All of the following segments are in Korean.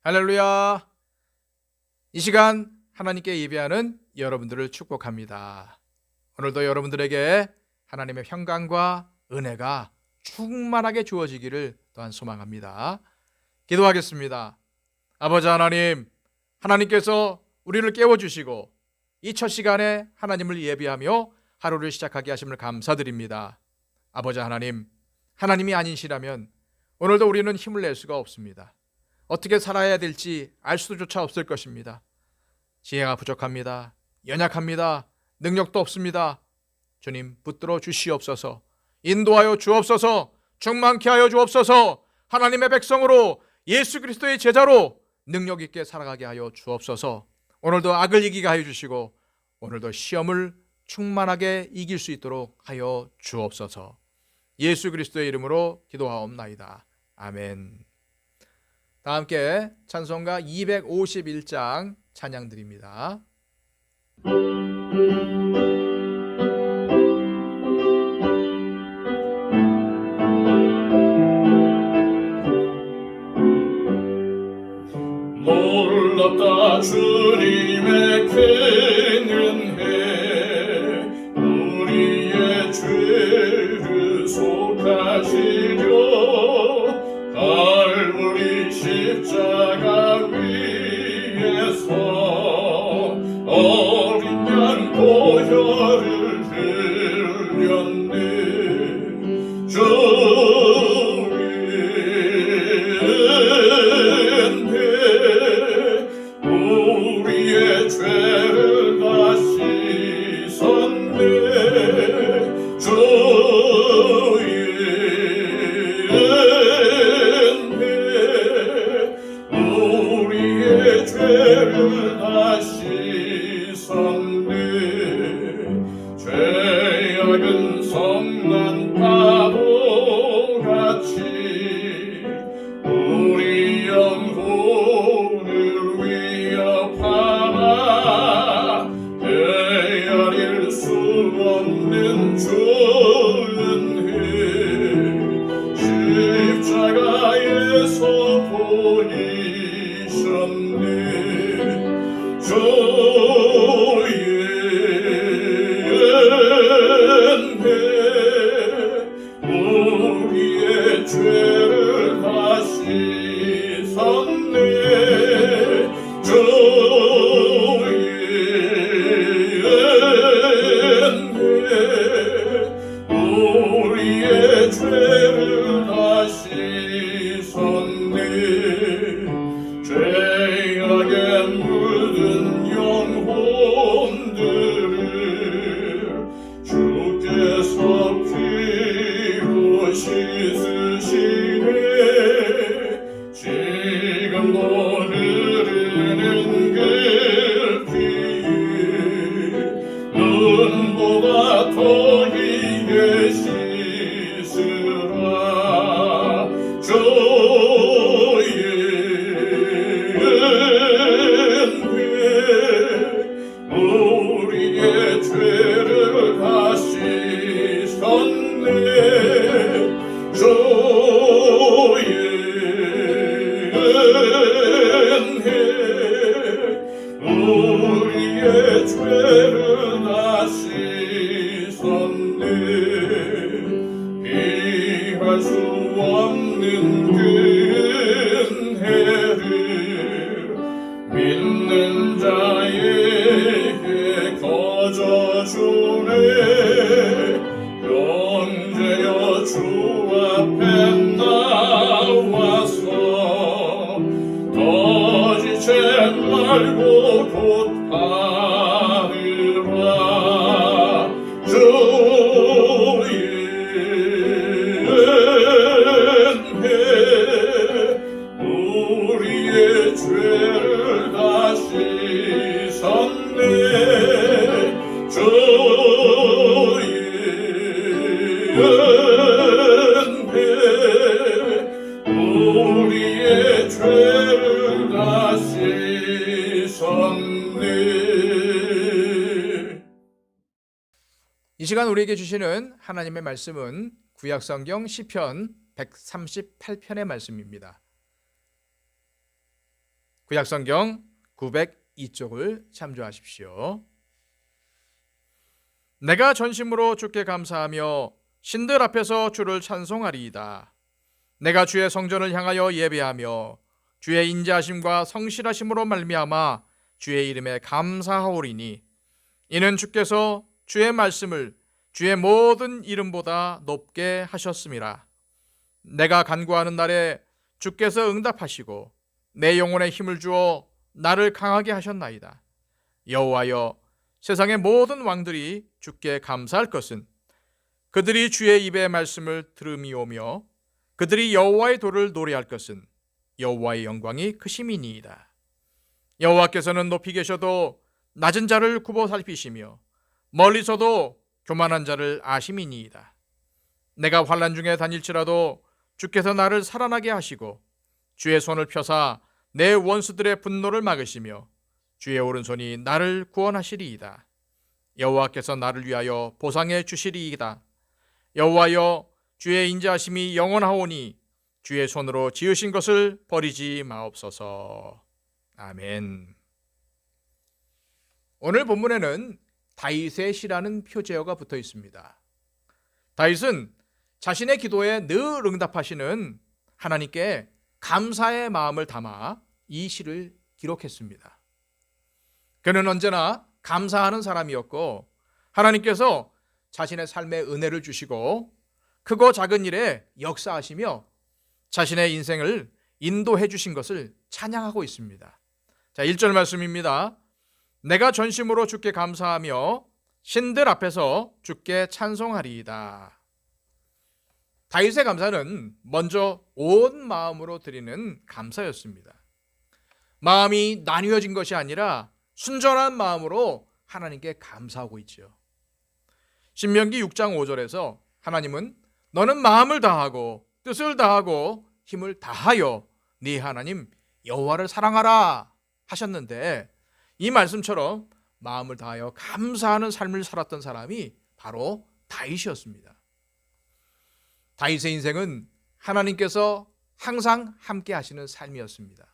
할렐루야! 이 시간 하나님께 예배하는 여러분들을 축복합니다. 오늘도 여러분들에게 하나님의 평강과 은혜가 충만하게 주어지기를 또한 소망합니다. 기도하겠습니다. 아버지 하나님, 하나님께서 우리를 깨워주시고 이 첫 시간에 하나님을 예배하며 하루를 시작하게 하심을 감사드립니다. 아버지 하나님, 하나님이 아니시라면 오늘도 우리는 힘을 낼 수가 없습니다. 어떻게 살아야 될지 알 수조차 없을 것입니다. 지혜가 부족합니다. 연약합니다. 능력도 없습니다. 주님, 붙들어 주시옵소서. 인도하여 주옵소서. 충만케 하여 주옵소서. 하나님의 백성으로 예수 그리스도의 제자로 능력 있게 살아가게 하여 주옵소서. 오늘도 악을 이기게 하여 주시고 오늘도 시험을 충만하게 이길 수 있도록 하여 주옵소서. 예수 그리스도의 이름으로 기도하옵나이다. 아멘. 다 함께 찬송가 251장 찬양 드립니다. 놀랍다 주님의 큰 은혜, 우리의 죄를 속하시려 갈보리 십자가 위에서 어린 양 보혈을 흘렸네. 우리의 죄를 다 씻었네. 주의 은혜, 우리의 죄를 다 씻었네. 죄악은 성난 파도같이 우리 영혼을 위협하나 헤아릴 수 없는 주 은혜, 십자가에서 보이셨네. 주의 은혜, 우리의 죄를 다 씻었네. 주의 은혜, 우리의 죄를 다 씻었네. 죄악에 물든 영혼들을 주께서 피로 씻으시네. 지금도 흐르는 그 피 눈보다 더 희게 씻으라. 주의 은혜, 우리의 죄를 다 씻었네. 주의 은혜, 우리의 죄를 다 씻었네. 피할 수 없는 그 은혜를 믿는 자에게 거저주네. 영제여 주 앞에 나와서 거짓에 말고 곧 바르라. 주의 은혜, 우리의 죄를 다 씻었네. 주의 은혜, 우리의 죄를 다 씻었네. 이 시간 우리에게 주시는 하나님의 말씀은 구약성경 시편 138편의 말씀입니다. 구약성경 902쪽을 참조하십시오. 내가 전심으로 주께 감사하며 신들 앞에서 주를 찬송하리이다. 내가 주의 성전을 향하여 예배하며 주의 인자하심과 성실하심으로 말미암아 주의 이름에 감사하오리니 이는 주께서 주의 말씀을 주의 모든 이름보다 높게 하셨음이라. 내가 간구하는 날에 주께서 응답하시고 내 영혼에 힘을 주어 나를 강하게 하셨나이다. 여호와여, 세상의 모든 왕들이 주께 감사할 것은 그들이 주의 입의 말씀을 들음이오며 그들이 여호와의 도를 노래할 것은 여호와의 영광이 크심이니이다. 여호와께서는 높이 계셔도 낮은 자를 굽어 살피시며 멀리서도 교만한 자를 아심이니이다. 내가 환난 중에 다닐지라도 주께서 나를 살아나게 하시고 주의 손을 펴사 내 원수들의 분노를 막으시며 주의 오른손이 나를 구원하시리이다. 여호와께서 나를 위하여 보상해 주시리이다. 여호와여, 주의 인자하심이 영원하오니 주의 손으로 지으신 것을 버리지 마옵소서. 아멘. 오늘 본문에는 다윗의 시라는 표제어가 붙어 있습니다. 다윗은 자신의 기도에 늘 응답하시는 하나님께 감사의 마음을 담아 이 시를 기록했습니다. 그는 언제나 감사하는 사람이었고 하나님께서 자신의 삶에 은혜를 주시고 크고 작은 일에 역사하시며 자신의 인생을 인도해 주신 것을 찬양하고 있습니다. 자, 1절 말씀입니다. 내가 전심으로 주께 감사하며 신들 앞에서 주께 찬송하리이다. 다윗의 감사는 먼저 온 마음으로 드리는 감사였습니다. 마음이 나뉘어진 것이 아니라 순전한 마음으로 하나님께 감사하고 있지요. 신명기 6장 5절에서 하나님은 너는 마음을 다하고 뜻을 다하고 힘을 다하여 네 하나님 여호와를 사랑하라 하셨는데 이 말씀처럼 마음을 다하여 감사하는 삶을 살았던 사람이 바로 다윗이었습니다. 다윗의 인생은 하나님께서 항상 함께 하시는 삶이었습니다.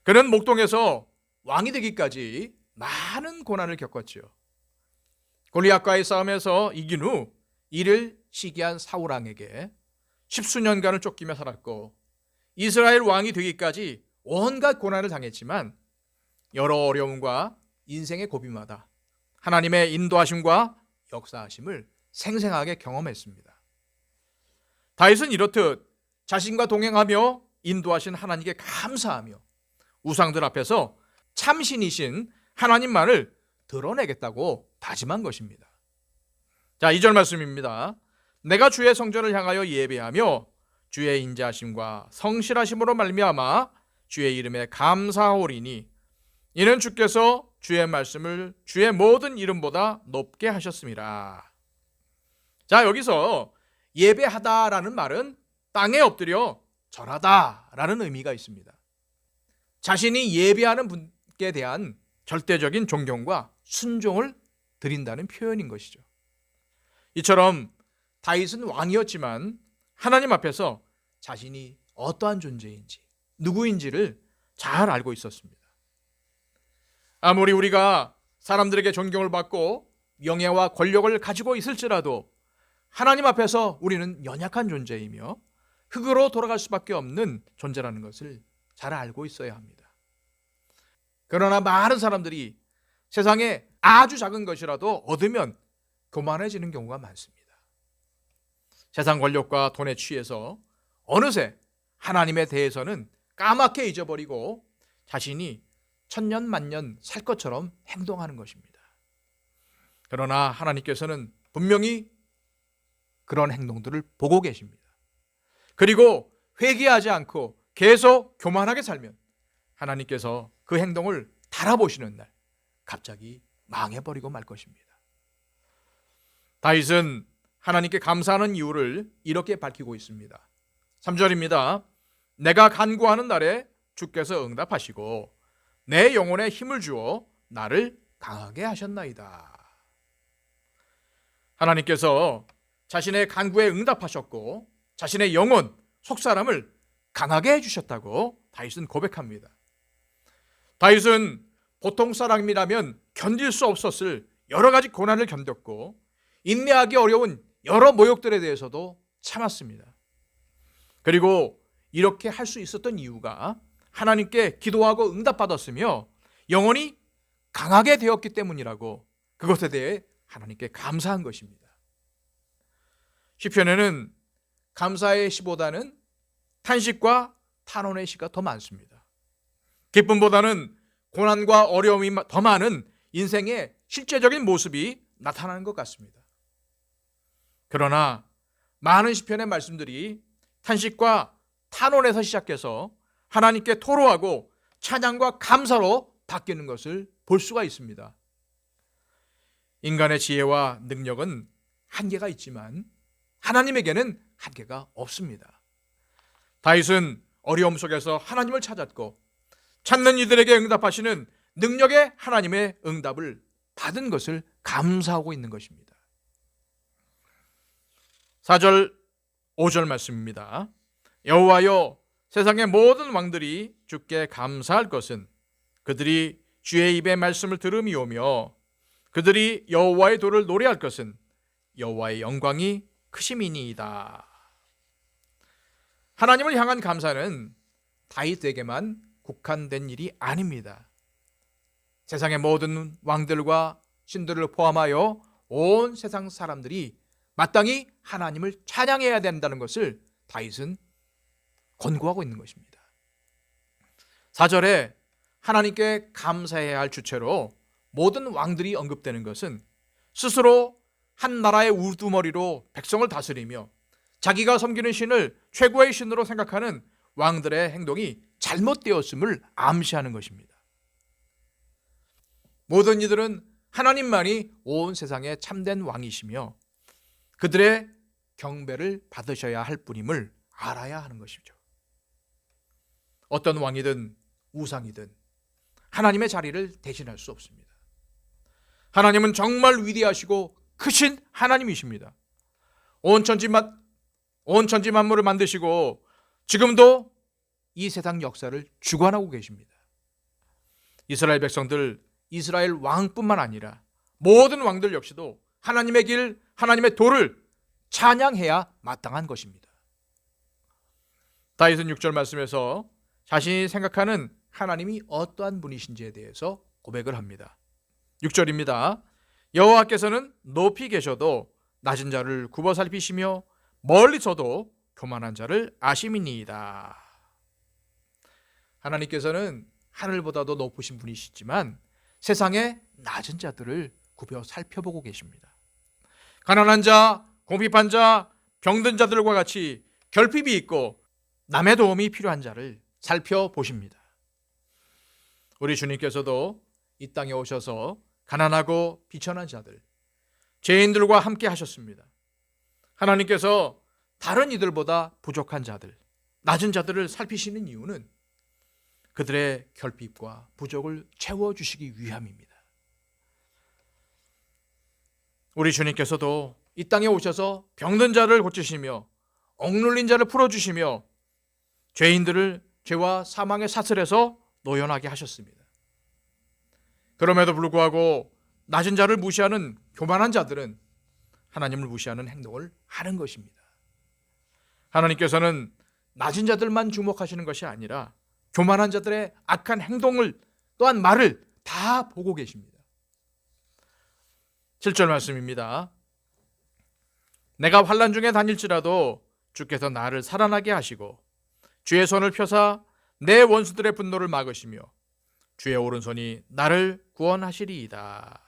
그는 목동에서 왕이 되기까지 많은 고난을 겪었죠. 골리앗과의 싸움에서 이긴 후 이를 시기한 사울 왕에게 십수년간을 쫓기며 살았고 이스라엘 왕이 되기까지 온갖 고난을 당했지만 여러 어려움과 인생의 고비마다 하나님의 인도하심과 역사하심을 생생하게 경험했습니다. 다윗은 이렇듯 자신과 동행하며 인도하신 하나님께 감사하며 우상들 앞에서 참신이신 하나님만을 드러내겠다고 다짐한 것입니다. 자, 2절 말씀입니다. 내가 주의 성전을 향하여 예배하며 주의 인자하심과 성실하심으로 말미암아 주의 이름에 감사하오리니 이는 주께서 주의 말씀을 주의 모든 이름보다 높게 하셨음이라. 자, 여기서 예배하다라는 말은 땅에 엎드려 절하다라는 의미가 있습니다. 자신이 예배하는 분께 대한 절대적인 존경과 순종을 드린다는 표현인 것이죠. 이처럼 다윗은 왕이었지만 하나님 앞에서 자신이 어떠한 존재인지 누구인지를 잘 알고 있었습니다. 아무리 우리가 사람들에게 존경을 받고 명예와 권력을 가지고 있을지라도 하나님 앞에서 우리는 연약한 존재이며 흙으로 돌아갈 수밖에 없는 존재라는 것을 잘 알고 있어야 합니다. 그러나 많은 사람들이 세상에 아주 작은 것이라도 얻으면 교만해지는 경우가 많습니다. 세상 권력과 돈에 취해서 어느새 하나님에 대해서는 까맣게 잊어버리고 자신이 천년 만년 살 것처럼 행동하는 것입니다. 그러나 하나님께서는 분명히 그런 행동들을 보고 계십니다. 그리고 회개하지 않고 계속 교만하게 살면 하나님께서 그 행동을 달아보시는 날 갑자기 망해버리고 말 것입니다. 다윗은 하나님께 감사하는 이유를 이렇게 밝히고 있습니다. 3절입니다. 내가 간구하는 날에 주께서 응답하시고 내 영혼에 힘을 주어 나를 강하게 하셨나이다. 하나님께서 자신의 간구에 응답하셨고 자신의 영혼, 속사람을 강하게 해주셨다고 다윗은 고백합니다. 다윗은 보통 사람이라면 견딜 수 없었을 여러 가지 고난을 견뎠고 인내하기 어려운 여러 모욕들에 대해서도 참았습니다. 그리고 이렇게 할 수 있었던 이유가 하나님께 기도하고 응답받았으며 영혼이 강하게 되었기 때문이라고 그것에 대해 하나님께 감사한 것입니다. 시편에는 감사의 시보다는 탄식과 탄원의 시가 더 많습니다. 기쁨보다는 고난과 어려움이 더 많은 인생의 실제적인 모습이 나타나는 것 같습니다. 그러나 많은 시편의 말씀들이 탄식과 탄원에서 시작해서 하나님께 토로하고 찬양과 감사로 바뀌는 것을 볼 수가 있습니다. 인간의 지혜와 능력은 한계가 있지만 하나님에게는 한계가 없습니다. 다윗은 어려움 속에서 하나님을 찾았고 찾는 이들에게 응답하시는 능력의 하나님의 응답을 받은 것을 감사하고 있는 것입니다. 4절 5절 말씀입니다. 여호와여, 세상의 모든 왕들이 주께 감사할 것은 그들이 주의 입의 말씀을 들음이오며 그들이 여호와의 도를 노래할 것은 여호와의 영광이 크심이니이다. 하나님을 향한 감사는 다윗에게만 국한된 일이 아닙니다. 세상의 모든 왕들과 신들을 포함하여 온 세상 사람들이 마땅히 하나님을 찬양해야 된다는 것을 다윗은 권고하고 있는 것입니다. 4절에 하나님께 감사해야 할 주체로 모든 왕들이 언급되는 것은 스스로 한 나라의 우두머리로 백성을 다스리며 자기가 섬기는 신을 최고의 신으로 생각하는 왕들의 행동이 잘못되었음을 암시하는 것입니다. 모든 이들은 하나님만이 온 세상의 참된 왕이시며 그들의 경배를 받으셔야 할 뿐임을 알아야 하는 것이죠. 어떤 왕이든 우상이든 하나님의 자리를 대신할 수 없습니다. 하나님은 정말 위대하시고 크신 하나님이십니다. 온 천지 만물을 만드시고 지금도 이 세상 역사를 주관하고 계십니다. 이스라엘 백성들, 이스라엘 왕뿐만 아니라 모든 왕들 역시도 하나님의 길, 하나님의 도를 찬양해야 마땅한 것입니다. 다윗은 6절 말씀에서 자신이 생각하는 하나님이 어떠한 분이신지에 대해서 고백을 합니다. 6절입니다. 여호와께서는 높이 계셔도 낮은 자를 굽어 살피시며 멀리서도 교만한 자를 아심이니이다. 하나님께서는 하늘보다도 높으신 분이시지만 세상의 낮은 자들을 굽어 살펴보고 계십니다. 가난한 자, 궁핍한 자, 병든 자들과 같이 결핍이 있고 남의 도움이 필요한 자를 살펴보십니다. 우리 주님께서도 이 땅에 오셔서 가난하고 비천한 자들, 죄인들과 함께 하셨습니다. 하나님께서 다른 이들보다 부족한 자들, 낮은 자들을 살피시는 이유는 그들의 결핍과 부족을 채워주시기 위함입니다. 우리 주님께서도 이 땅에 오셔서 병든 자를 고치시며 억눌린 자를 풀어주시며 죄인들을 죄와 사망의 사슬에서 노연하게 하셨습니다. 그럼에도 불구하고 낮은 자를 무시하는 교만한 자들은 하나님을 무시하는 행동을 하는 것입니다. 하나님께서는 낮은 자들만 주목하시는 것이 아니라 교만한 자들의 악한 행동을 또한 말을 다 보고 계십니다. 7절 말씀입니다. 내가 환난 중에 다닐지라도 주께서 나를 살아나게 하시고 주의 손을 펴사 내 원수들의 분노를 막으시며 주의 오른손이 나를 구원하시리이다.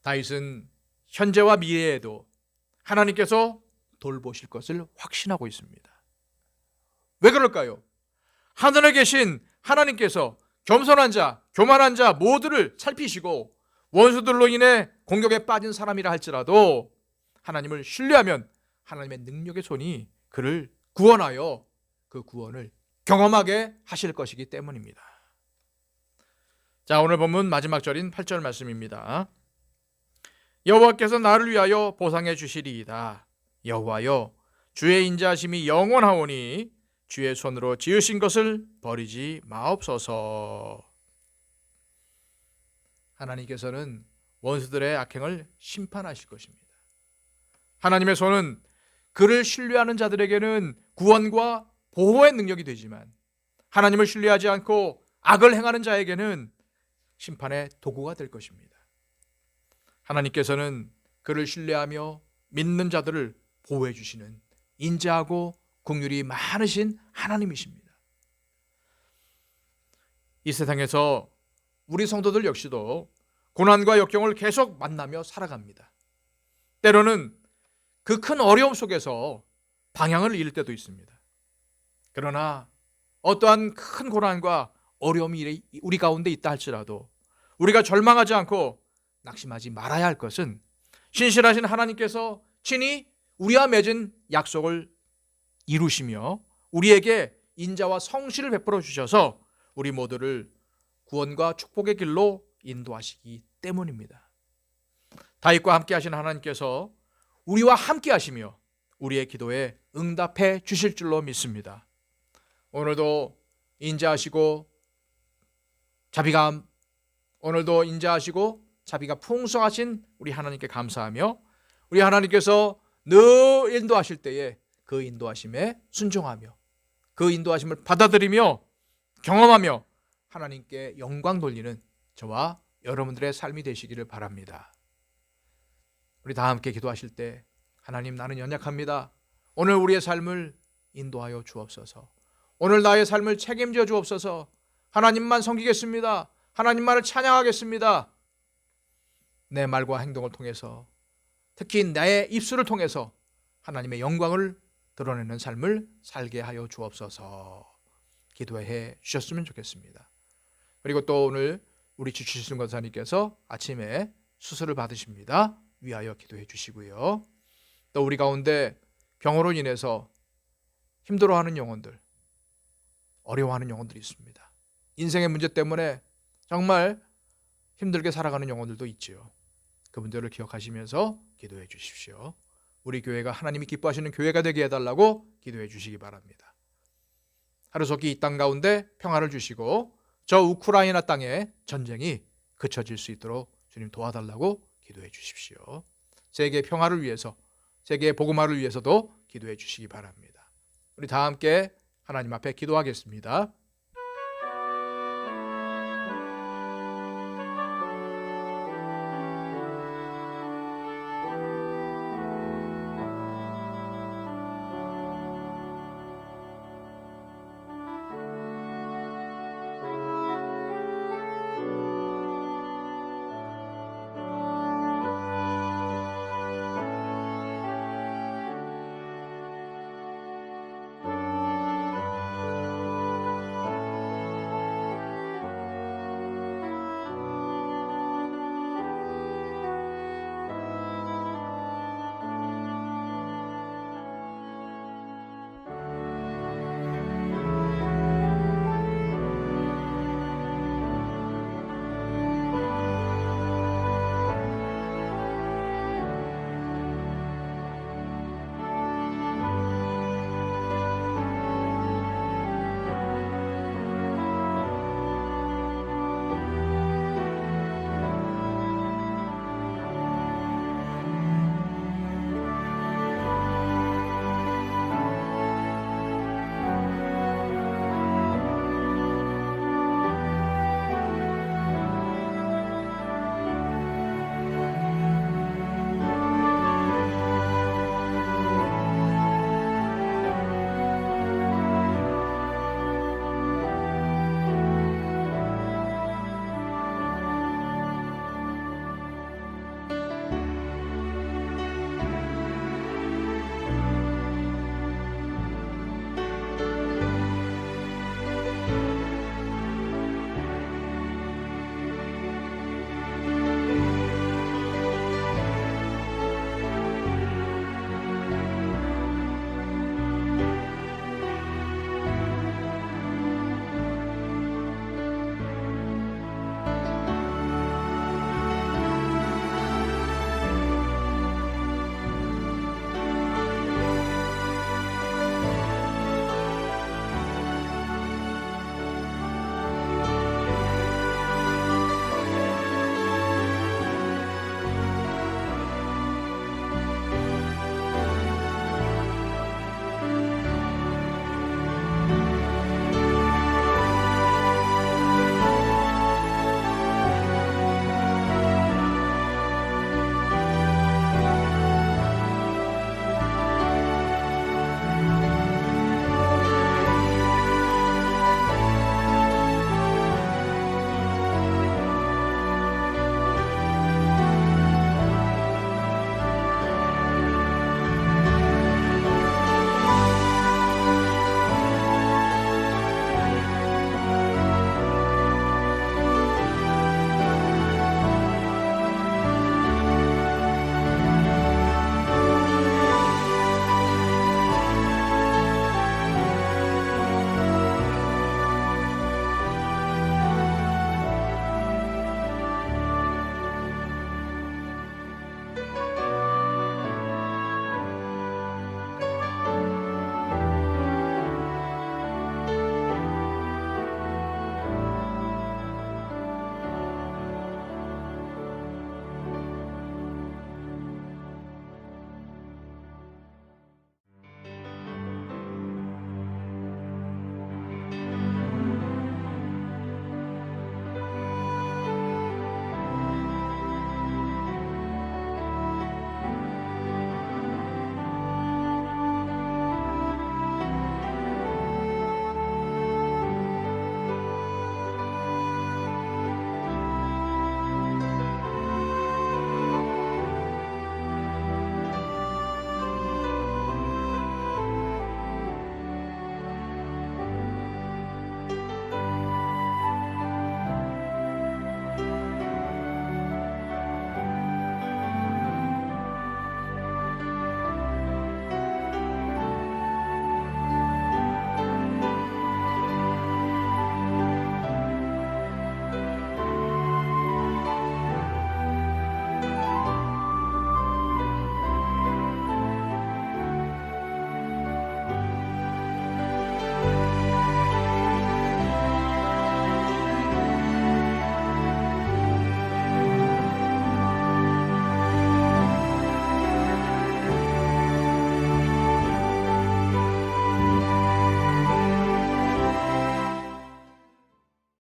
다윗은 현재와 미래에도 하나님께서 돌보실 것을 확신하고 있습니다. 왜 그럴까요? 하늘에 계신 하나님께서 겸손한 자, 교만한 자 모두를 살피시고 원수들로 인해 공격에 빠진 사람이라 할지라도 하나님을 신뢰하면 하나님의 능력의 손이 그를 구원하여 그 구원을 경험하게 하실 것이기 때문입니다. 자, 오늘 본문 마지막 절인 8절 말씀입니다. 여호와께서 나를 위하여 보상해 주시리이다. 여호와여, 주의 인자하심이 영원하오니 주의 손으로 지으신 것을 버리지 마옵소서. 하나님께서는 원수들의 악행을 심판하실 것입니다. 하나님의 손은 그를 신뢰하는 자들에게는 구원과 보호의 능력이 되지만 하나님을 신뢰하지 않고 악을 행하는 자에게는 심판의 도구가 될 것입니다. 하나님께서는 그를 신뢰하며 믿는 자들을 보호해 주시는 인자하고 긍휼이 많으신 하나님이십니다. 이 세상에서 우리 성도들 역시도 고난과 역경을 계속 만나며 살아갑니다. 때로는 그 큰 어려움 속에서 방향을 잃을 때도 있습니다. 그러나 어떠한 큰 고난과 어려움이 우리 가운데 있다 할지라도 우리가 절망하지 않고 낙심하지 말아야 할 것은 신실하신 하나님께서 친히 우리와 맺은 약속을 이루시며 우리에게 인자와 성실을 베풀어 주셔서 우리 모두를 구원과 축복의 길로 인도하시기 때문입니다. 다윗과 함께 하신 하나님께서 우리와 함께 하시며 우리의 기도에 응답해 주실 줄로 믿습니다. 오늘도 인자하시고 자비가 풍성하신 우리 하나님께 감사하며 우리 하나님께서 늘 인도하실 때에 그 인도하심에 순종하며 그 인도하심을 받아들이며 경험하며 하나님께 영광 돌리는 저와 여러분들의 삶이 되시기를 바랍니다. 우리 다 함께 기도하실 때 하나님, 나는 연약합니다. 오늘 우리의 삶을 인도하여 주옵소서. 오늘 나의 삶을 책임져 주옵소서. 하나님만 섬기겠습니다. 하나님만을 찬양하겠습니다. 내 말과 행동을 통해서, 특히 나의 입술을 통해서 하나님의 영광을 드러내는 삶을 살게 하여 주옵소서. 기도해 주셨으면 좋겠습니다. 그리고 또 오늘 우리 주치순 권사님께서 아침에 수술을 받으십니다. 위하여 기도해 주시고요. 또 우리 가운데 병으로 인해서 힘들어하는 영혼들, 어려워하는 영혼들이 있습니다. 인생의 문제 때문에 정말 힘들게 살아가는 영혼들도 있지요. 그분들을 기억하시면서 기도해 주십시오. 우리 교회가 하나님이 기뻐하시는 교회가 되게 해달라고 기도해 주시기 바랍니다. 하루속히 이 땅 가운데 평화를 주시고 저 우크라이나 땅의 전쟁이 그쳐질 수 있도록 주님 도와달라고 기도해 주십시오. 세계 평화를 위해서, 세계 복음화를 위해서도 기도해 주시기 바랍니다. 우리 다 함께 하나님 앞에 기도하겠습니다.